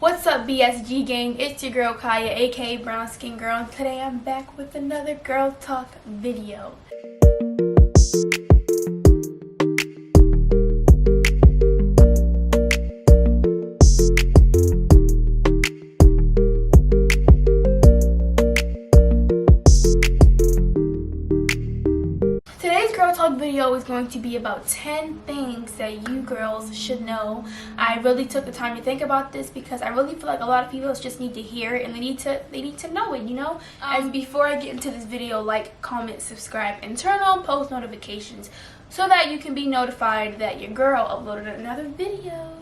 What's up, BSG gang? It's your girl Kaya, aka Brown Skin Girl, and today I'm back with another girl talk video. Today's girl talk video is going to be about 10 things that you girls should know. I really took the time to think about this because I really feel like a lot of people just need to hear it and they need to know it, you know? And before I get into this video, like, comment, subscribe, and turn on post notifications so that you can be notified that your girl uploaded another video.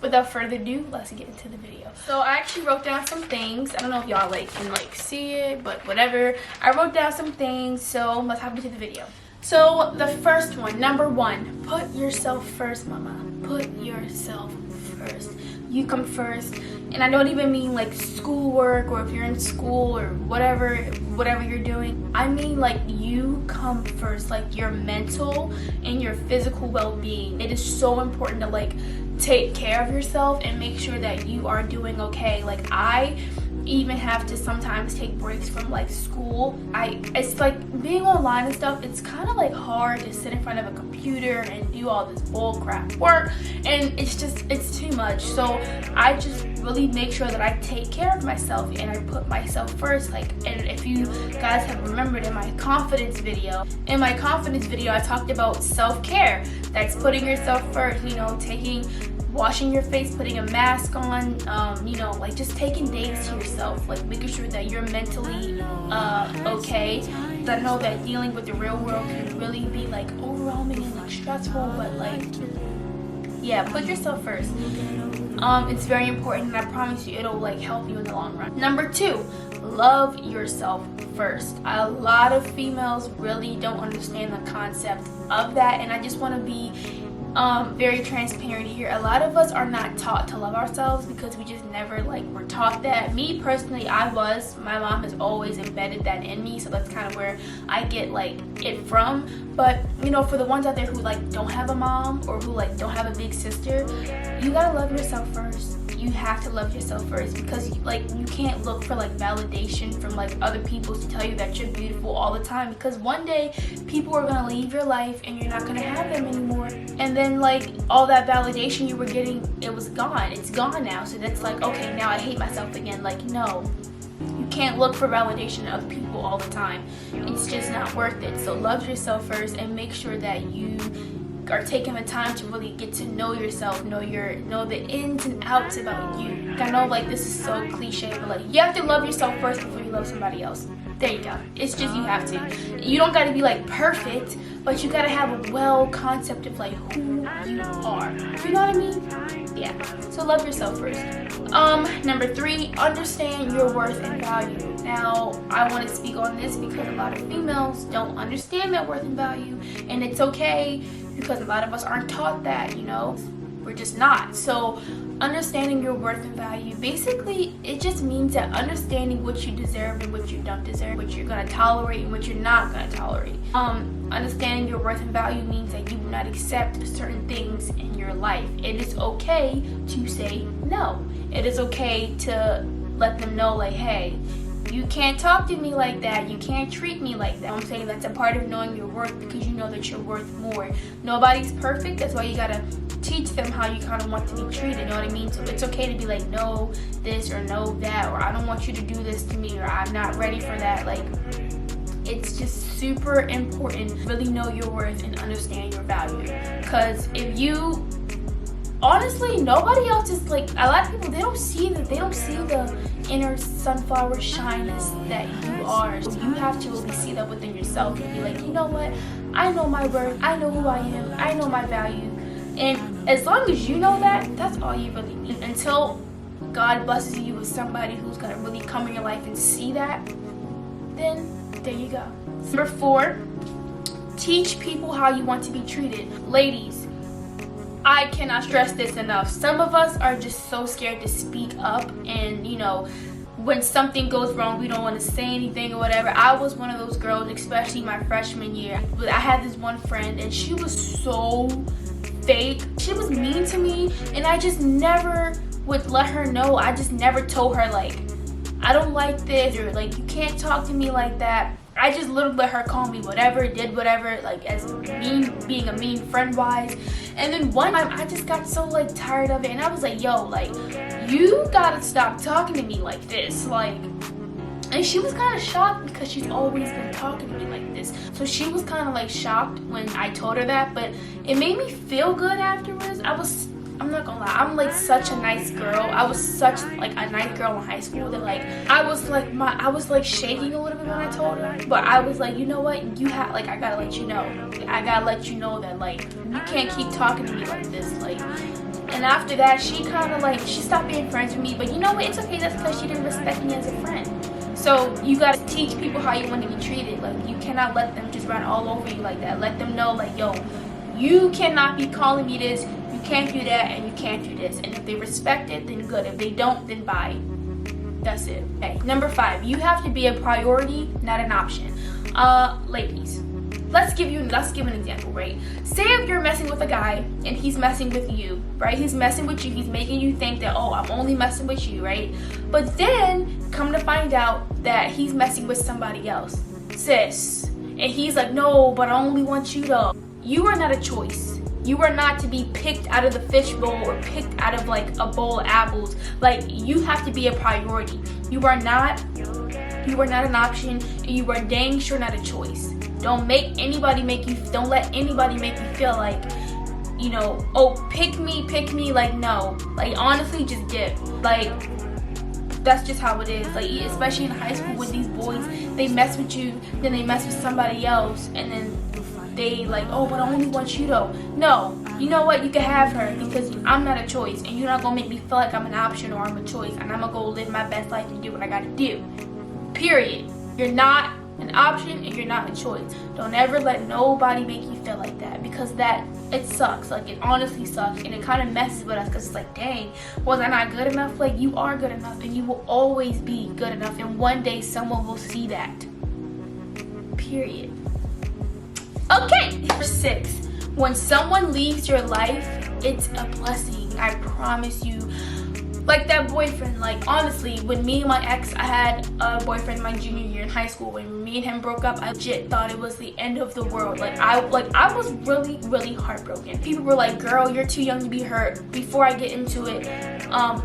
Without further ado, let's get into the video. So I actually wrote down some things. I don't know if y'all can see it, but whatever. I wrote down some things, so let's hop into the video. So the first one, number one, put yourself first, mama. Put yourself first. You come first. And I don't even mean like schoolwork or if you're in school or whatever you're doing. I mean like you come first, like your mental and your physical well-being. It is so important to like take care of yourself and make sure that you are doing okay. Like I even have to sometimes take breaks from like school. It's like being online and stuff, it's kind of like hard to sit in front of a computer and do all this bull crap work, and it's too much. So I just really make sure that I take care of myself and I put myself first. Like, and if you guys have remembered in my confidence video I talked about self-care. That's putting yourself first, you know, washing your face, putting a mask on, you know, like just taking days to yourself, like making sure that you're mentally okay. I know that dealing with the real world can really be like overwhelming and like stressful, but like, yeah, put yourself first. It's very important, and I promise you it'll like help you in the long run. Number two, love yourself first. A lot of females really don't understand the concept of that, and I just want to be very transparent here. A lot of us are not taught to love ourselves because we just never were taught that. Me personally, my mom has always embedded that in me, so that's kind of where I get it from. But you know, for the ones out there who don't have a mom or who don't have a big sister, you gotta love yourself first. You have to love yourself first, because you can't look for validation from other people to tell you that you're beautiful all the time, because one day people are gonna leave your life and you're not gonna have them anymore, and then all that validation you were getting, it was gone. It's gone now. So that's okay, now I hate myself again. No, you can't look for validation in other people all the time. It's just not worth it. So love yourself first and make sure that you are taking the time to really get to know yourself, know the ins and outs about you. I know this is so cliche, but you have to love yourself first before you love somebody else. There you go. It's just, you have to. You don't got to be perfect, but you got to have a well concept of who you are. You know what I mean? Yeah. So love yourself first. Number three, understand your worth and value. Now, I want to speak on this because a lot of females don't understand their worth and value, and it's okay because a lot of us aren't taught that, you know. We're just not. So understanding your worth and value, basically it just means that understanding what you deserve and what you don't deserve, what you're going to tolerate and what you're not going to tolerate. Understanding your worth and value means that you will not accept certain things in your life. It is okay to say no. It is okay to let them know hey, you can't talk to me like that. You can't treat me like that. I'm saying that's a part of knowing your worth, because you know that you're worth more. Nobody's perfect. That's why you gotta teach them how you kind of want to be treated. You know what I mean? So it's okay to be no this or no that, or I don't want you to do this to me, or I'm not ready for that. It's just super important to really know your worth and understand your value. Because if you honestly, nobody else is a lot of people, they don't see the inner sunflower shyness that you are. So you have to really see that within yourself and be you know what, I know my worth, I know who I am, I know my value. And as long as you know that, that's all you really need. Until God blesses you with somebody who's gonna really come in your life and see that, then there you go. Number four, teach people how you want to be treated. Ladies, I cannot stress this enough. Some of us are just so scared to speak up, and you know, when something goes wrong, we don't want to say anything or whatever. I was one of those girls, especially my freshman year. I had this one friend, and she was so fake. She was mean to me, and I just never would let her know. I just never told her like, I don't like this, or like, you can't talk to me like that. I just literally let her call me whatever, did whatever, like as mean, being a mean friend wise. And then one time I just got so like tired of it, and I was like, yo, like, you gotta stop talking to me like this, like. And she was kind of shocked because she's always been talking to me like this. So she was kind of like shocked when I told her that, but it made me feel good afterwards. I'm not gonna lie, I'm like such a nice girl. I was such like a nice girl in high school that like I was like shaking a little bit when I told her, but I was like, you know what, I gotta let you know. I gotta let you know that like you can't keep talking to me like this, like. And after that, she kind of like, she stopped being friends with me. But you know what, it's okay, that's because she didn't respect me as a friend. So you gotta teach people how you want to be treated. Like, you cannot let them just run all over you like that. Let them know like, yo, you cannot be calling me this, you can't do that, and you can't do this. And if they respect it, then good. If they don't, then bye. That's it. Okay, number 5, you have to be a priority, not an option. Ladies, let's give an example, right? Say if you're messing with a guy and he's messing with you, right? He's messing with you, he's making you think that, oh, I'm only messing with you, right? But then come to find out that he's messing with somebody else, sis. And he's like, no, but I only want you to. You are not a choice. You are not to be picked out of the fishbowl or picked out of like a bowl of apples. Like, you have to be a priority. You are not an option, and you are dang sure not a choice. Don't let anybody make you feel like, you know, oh, pick me, like, no. Like, honestly, just dip. Like, that's just how it is. Like, especially in high school with these boys, they mess with you, then they mess with somebody else, and then they like, oh, but I only want you to. No, you know what, you can have her, because I'm not a choice, and you're not gonna make me feel like I'm an option or I'm a choice, and I'm gonna go live my best life and do what I gotta do. Period. You're not an option and you're not a choice. Don't ever let nobody make you feel like that, because it sucks. Like, it honestly sucks, and it kind of messes with us, because it's like, dang, was I not good enough? Like, you are good enough, and you will always be good enough, and one day someone will see that. Period. Okay, number 6, when someone leaves your life, it's a blessing. I promise you. Like that boyfriend, like, honestly, when me and my ex, I had a boyfriend my junior year in high school. When me and him broke up, I legit thought it was the end of the world. Like, I was really, really heartbroken. People were like, girl, you're too young to be hurt. Before I get into it,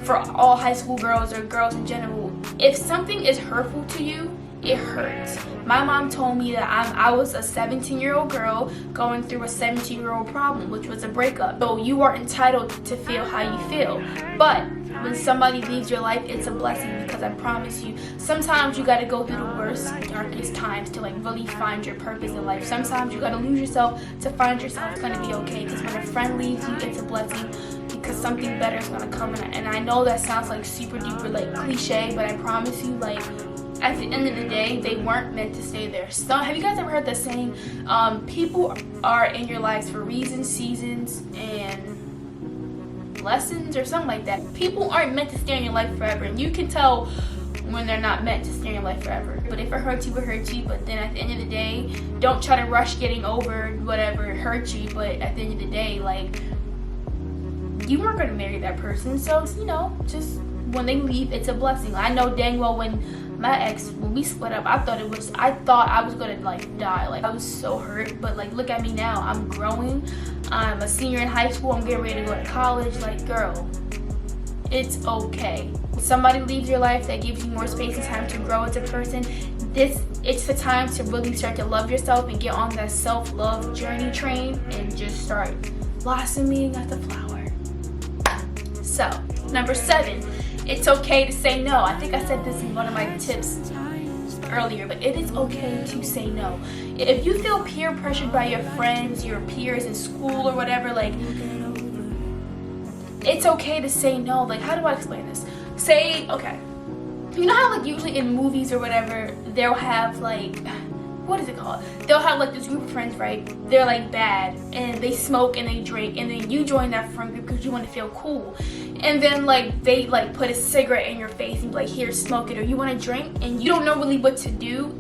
for all high school girls or girls in general, if something is hurtful to you, it hurts. My mom told me that I was a 17-year-old girl going through a 17-year-old problem, which was a breakup. So you are entitled to feel how you feel. But when somebody leaves your life, it's a blessing, because I promise you, sometimes you gotta go through the worst, darkest times to like really find your purpose in life. Sometimes you gotta lose yourself to find yourself. It's gonna be okay, because when a friend leaves you, it's a blessing, because something better is gonna come. And I know that sounds like super duper like cliche, but I promise you, like, at the end of the day, they weren't meant to stay there. So, have you guys ever heard that saying, people are in your lives for reasons, seasons, and lessons, or something like that? People aren't meant to stay in your life forever, and you can tell when they're not meant to stay in your life forever. But if it hurts you, it hurts you. But then at the end of the day, don't try to rush getting over whatever hurt you. But at the end of the day, like, you weren't going to marry that person. So, you know, just when they leave, it's a blessing. I know dang well when my ex, when we split up, I thought I was gonna like die. Like, I was so hurt. But like, look at me now. I'm growing. I'm a senior in high school. I'm getting ready to go to college. Like, girl, it's okay. When somebody leaves your life, that gives you more space and time to grow as a person. It's the time to really start to love yourself and get on that self-love journey train and just start blossoming as a flower. So, number 7. It's okay to say no. I think I said this in one of my tips earlier, but it is okay to say no. If you feel peer pressured by your friends, your peers in school or whatever, like, it's okay to say no. Like, how do I explain this? Say, okay, you know how like usually in movies or whatever, they'll have like, what is it called? They'll have like this group of friends, right? They're like bad, and they smoke and they drink, and then you join that friend group because you want to feel cool. And then like they like put a cigarette in your face and be like, here, smoke it, or you want to drink, and you don't know really what to do.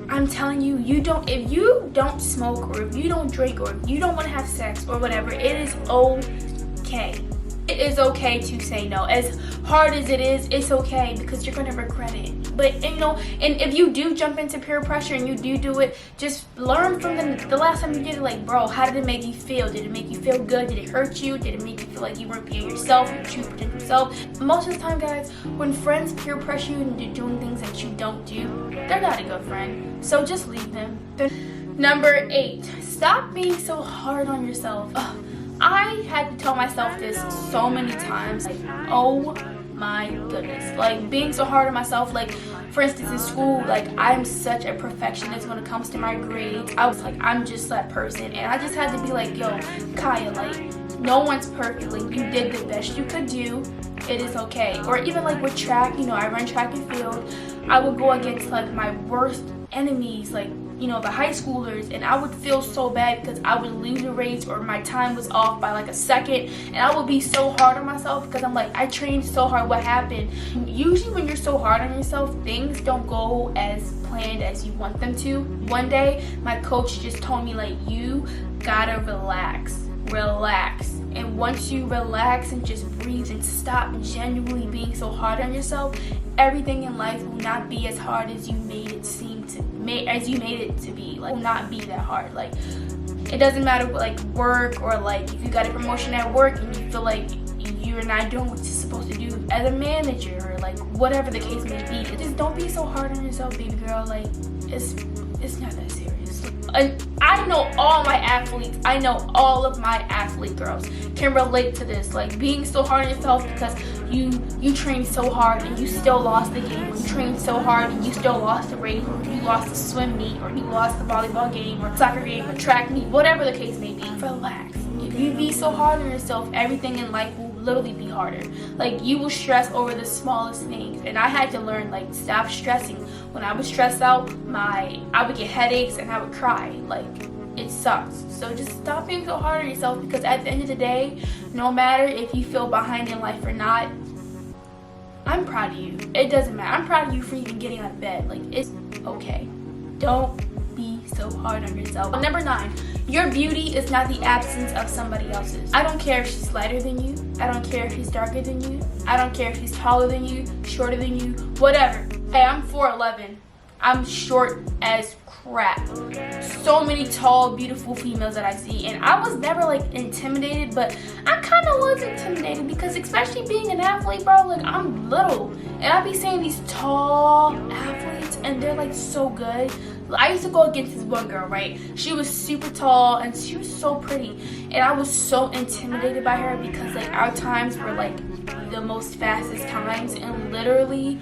I'm telling you, if you don't smoke, or if you don't drink, or if you don't want to have sex or whatever, it is okay. It is okay to say no. As hard as it is, it's okay because you're gonna regret it. But and if you do jump into peer pressure and you do it, just learn from the last time you did it. Like, bro, how did it make you feel? Did it make you feel good? Did it hurt you? Did it make you feel like you weren't being yourself? Did you protect yourself? Most of the time, guys, when friends peer pressure you into doing things that you don't do, they're not a good friend. So just leave them. Number 8, stop being so hard on yourself. Ugh. I had to tell myself this so many times, like, oh my goodness, like being so hard on myself. Like, for instance, in school, like, I'm such a perfectionist when it comes to my grades. I was like, I'm just that person, and I just had to be like, yo, Kaya, like, no one's perfect. Like, you did the best you could do. It is okay. Or even like with track, I run track and field. I would go against like my worst enemies, like, the high schoolers, and I would feel so bad because I would lose a race or my time was off by like a second, and I would be so hard on myself because I'm like, I trained so hard. What happened? Usually when you're so hard on yourself, things don't go as planned as you want them to. One day my coach just told me, like, you gotta relax. And once you relax and just breathe and stop genuinely being so hard on yourself, everything in life will not be as hard as you made it to be. Like, will not be that hard. Like, it doesn't matter what, like, work, or like if you got a promotion at work and you feel like you're not doing what you're supposed to do as a manager, or like whatever the case may be. Just don't be so hard on yourself, baby girl. Like, it's not that serious. And I know all my athletes, I know all of my athlete girls can relate to this. Like, being so hard on yourself because you trained so hard and you still lost the game, or you trained so hard and you still lost the race, or you lost the swim meet, or you lost the volleyball game, or soccer game, or track meet, whatever the case may be. Relax. If you be so hard on yourself, everything in life will literally be harder. Like, you will stress over the smallest things, and I had to learn, like, stop stressing. When I was stressed out, I would get headaches and I would cry. Like, it sucks. So just stop being so hard on yourself, because at the end of the day, no matter if you feel behind in life or not, I'm proud of you. It doesn't matter. I'm proud of you for even getting out of bed. Like, it's okay. Don't be so hard on yourself. Number 9, your beauty is not the absence of somebody else's. I don't care if she's lighter than you. I don't care if she's darker than you. I don't care if she's taller than you, shorter than you, whatever. Hey, I'm 4'11". I'm short as crap. So many tall, beautiful females that I see, and I was never like intimidated, but I kind of was intimidated because, especially being an athlete, bro, like, I'm little, and I be seeing these tall athletes and they're like so good. I used to go against this one girl, right? She was super tall and she was so pretty, and I was so intimidated by her because, like, our times were like the most fastest times, and literally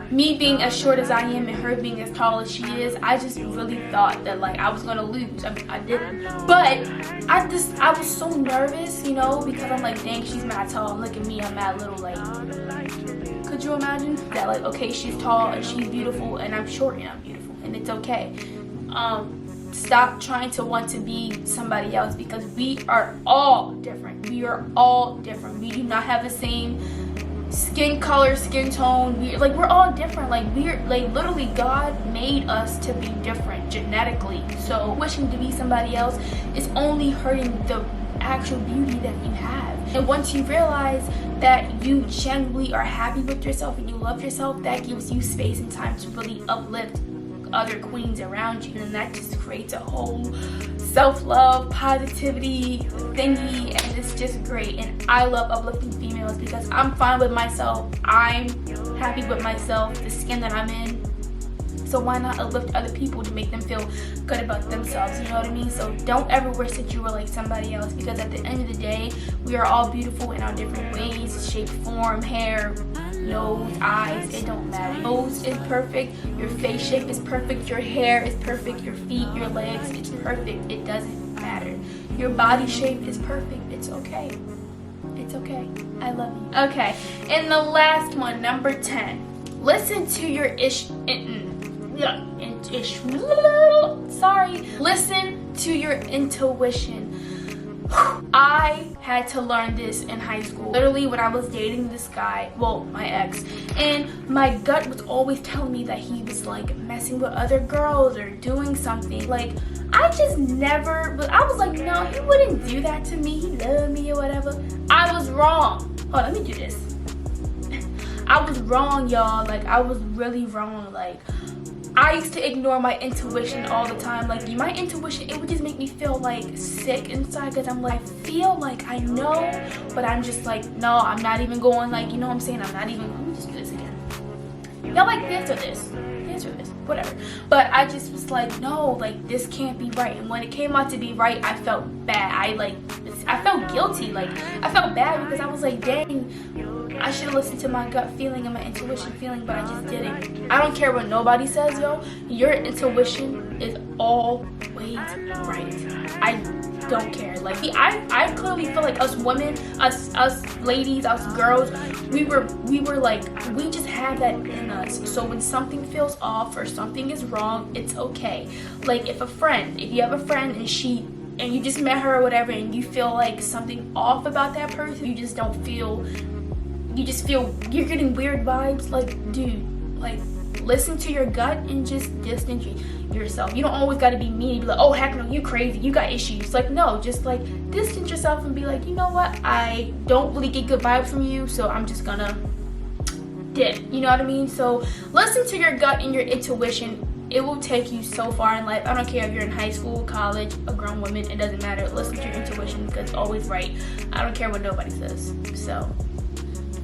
me being as short as I am and her being as tall as she is, I just really thought that, like, I was gonna lose. I didn't, but I was so nervous, because I'm like, dang, she's mad tall, and look at me, I'm mad little. Like, could you imagine that? Like, okay, she's tall and she's beautiful, and I'm short and I'm beautiful, and it's okay. Stop trying to want to be somebody else, because we are all different. We are all different. We do not have the same skin color, skin tone. We're all different. Like, literally God made us to be different genetically. So wishing to be somebody else is only hurting the actual beauty that you have. And once you realize that you genuinely are happy with yourself and you love yourself, that gives you space and time to really uplift other queens around you, and that just creates a whole self-love, positivity thingy, and it's just great. And I love uplifting females because I'm fine with myself. I'm happy with myself, the skin that I'm in. So why not uplift other people to make them feel good about themselves, you know what I mean? So don't ever wish that you were like somebody else, because at the end of the day, we are all beautiful in our different ways, shape, form, hair, nose, eyes, it don't matter. Nose is perfect, your face shape is perfect, your hair is perfect, your feet, your legs, it's perfect. It doesn't matter. Your body shape is perfect. It's okay. It's okay. I love you. Okay, and the last one, number 10. Listen to your listen to your intuition. I had to learn this in high school. Literally when I was dating this guy, well, my ex, and my gut was always telling me that he was like messing with other girls or doing something. Like, I just never, but I was like, no, he wouldn't do that to me. He loved me or whatever. I was wrong. Hold on, let me do this. I was wrong, y'all. Like, I was really wrong. Like, I used to ignore my intuition all the time. Like, my intuition, it would just make me feel like sick inside, because I'm like, I feel like I know, but I'm just like, no, I'm not even going, like, you know what I'm saying? I'm not even, let me just do this again. Y'all like this or this? This or this? Whatever. But I just was like, no, like, this can't be right. And when it came out to be right, I felt bad. I felt guilty. Like, I felt bad because I was like, dang, I should have listened to my gut feeling and my intuition feeling, but I just didn't. I don't care what nobody says, yo. Your intuition is always right. I don't care. Like, I clearly feel like us women, us ladies, us girls, we were like, we just have that in us. So when something feels off or something is wrong, it's okay. Like, if you have a friend and you just met her or whatever, and you feel like something off about that person, you just feel you're getting weird vibes. Like, dude, like, listen to your gut and just distance yourself. You don't always got to be mean and be like, oh heck no, you crazy, you got issues. Like, no, just like distance yourself and be like, you know what, I don't really get good vibes from you, so I'm just gonna dip. You know what I mean? So listen to your gut and your intuition. It will take you so far in life. I don't care if you're in high school, college, a grown woman, it doesn't matter. Listen to your intuition because it's always right. I don't care what nobody says. So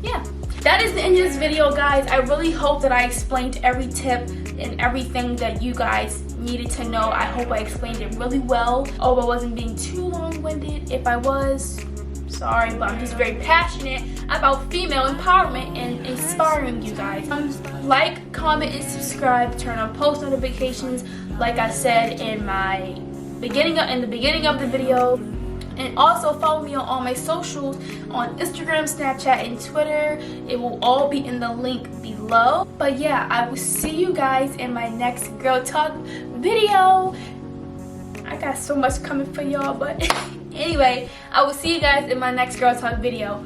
yeah, that is the end of this video, guys. I really hope that I explained every tip and everything that you guys needed to know. I hope I explained it really well. Oh, I wasn't being too long-winded. If I was, sorry, but I'm just very passionate about female empowerment and inspiring you guys. Like, comment, and subscribe. Turn on post notifications, like I said in the beginning of the video. And also follow me on all my socials on Instagram, Snapchat, and Twitter. It will all be in the link below. But yeah, I will see you guys in my next Girl Talk video. I got so much coming for y'all, but anyway, I will see you guys in my next Girl Talk video.